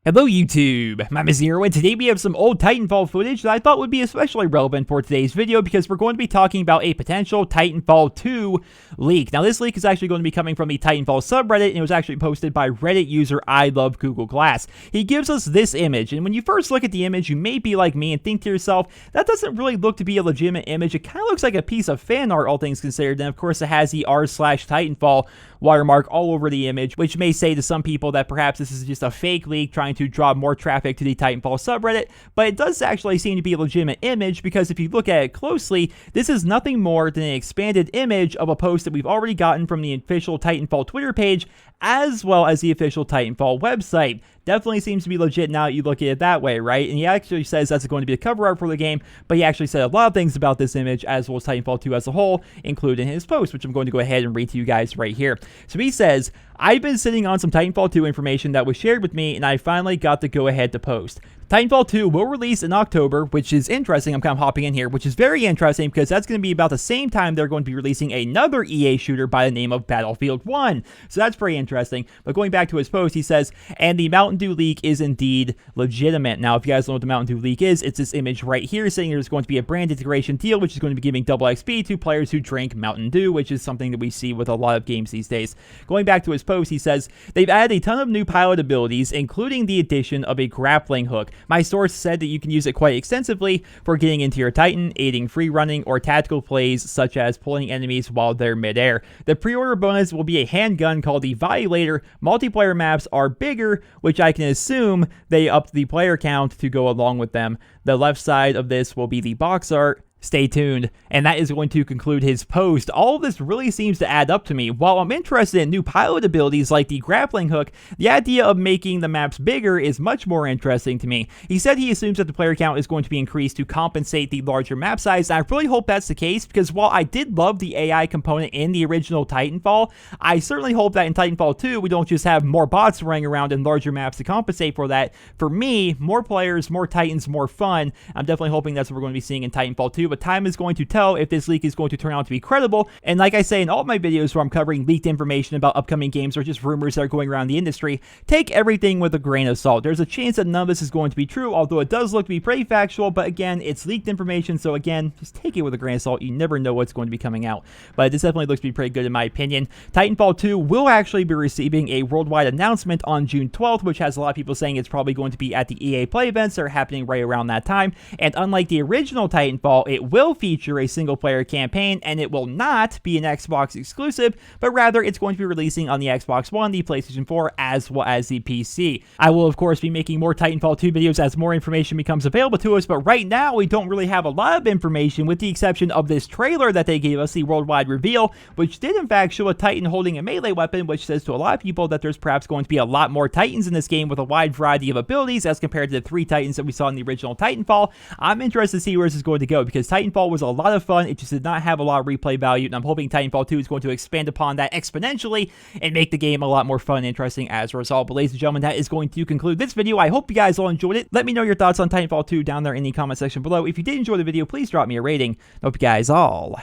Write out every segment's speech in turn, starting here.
Hello YouTube, I'm Zero, and today we have some old Titanfall footage that I thought would be especially relevant for today's video because we're going to be talking about a potential Titanfall 2 leak. Now this leak is actually going to be coming from the Titanfall subreddit, and it was actually posted by Reddit user I Love Google Glass. He gives us this image, and when you first look at the image, you may be like me and think to yourself, that doesn't really look to be a legitimate image. It kind of looks like a piece of fan art, all things considered, and of course it has the r/Titanfall watermark all over the image, which may say to some people that perhaps this is just a fake leak trying to draw more traffic to the Titanfall subreddit, but it does actually seem to be a legitimate image because if you look at it closely, this is nothing more than an expanded image of a post that we've already gotten from the official Titanfall Twitter page, as well as the official Titanfall website. Definitely seems to be legit now that you look at it that way, right? And he actually says that's going to be the cover art for the game, but he actually said a lot of things about this image, as well as Titanfall 2 as a whole, included in his post, which I'm going to go ahead and read to you guys right here. So he says, I've been sitting on some Titanfall 2 information that was shared with me, and I finally got the go-ahead to post. Titanfall 2 will release in October, which is interesting. I'm kind of hopping in here, which is very interesting because that's going to be about the same time they're going to be releasing another EA shooter by the name of Battlefield 1. So that's pretty interesting. But going back to his post, he says, and the Mountain Dew leak is indeed legitimate. Now, if you guys don't know what the Mountain Dew leak is, it's this image right here saying there's going to be a brand integration deal, which is going to be giving double XP to players who drink Mountain Dew, which is something that we see with a lot of games these days. Going back to his post, he says, they've added a ton of new pilot abilities, including the addition of a grappling hook. My source said that you can use it quite extensively for getting into your Titan, aiding free running, or tactical plays such as pulling enemies while they're midair. The pre-order bonus will be a handgun called the Violator. Multiplayer maps are bigger, which I can assume they upped the player count to go along with them. The left side of this will be the box art. Stay tuned. And that is going to conclude his post. All of this really seems to add up to me. While I'm interested in new pilot abilities like the grappling hook, the idea of making the maps bigger is much more interesting to me. He said he assumes that the player count is going to be increased to compensate the larger map size, and I really hope that's the case because while I did love the AI component in the original Titanfall, I certainly hope that in Titanfall 2 we don't just have more bots running around in larger maps to compensate for that. For me, more players, more Titans, more fun. I'm definitely hoping that's what we're going to be seeing in Titanfall 2, but time is going to tell if this leak is going to turn out to be credible. And like I say in all of my videos where I'm covering leaked information about upcoming games or just rumors that are going around the industry, take everything with a grain of salt. There's a chance that none of this is going to be true, although it does look to be pretty factual, but again, it's leaked information, so again, just take it with a grain of salt. You never know what's going to be coming out. But this definitely looks to be pretty good in my opinion. Titanfall 2 will actually be receiving a worldwide announcement on June 12th, which has a lot of people saying it's probably going to be at the EA Play events that are happening right around that time. And unlike the original Titanfall, it will feature a single-player campaign, and it will not be an Xbox exclusive, but rather it's going to be releasing on the Xbox One, the PlayStation 4, as well as the PC. I will, of course, be making more Titanfall 2 videos as more information becomes available to us, but right now we don't really have a lot of information with the exception of this trailer that they gave us, the worldwide reveal, which did in fact show a Titan holding a melee weapon, which says to a lot of people that there's perhaps going to be a lot more Titans in this game with a wide variety of abilities as compared to the 3 Titans that we saw in the original Titanfall. I'm interested to see where this is going to go because Titanfall was a lot of fun. It just did not have a lot of replay value, and I'm hoping Titanfall 2 is going to expand upon that exponentially and make the game a lot more fun and interesting as a result. But ladies and gentlemen, that is going to conclude this video. I hope you guys all enjoyed it. Let me know your thoughts on Titanfall 2 down there in the comment section below. If you did enjoy the video, please drop me a rating. I hope you guys all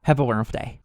have a wonderful day.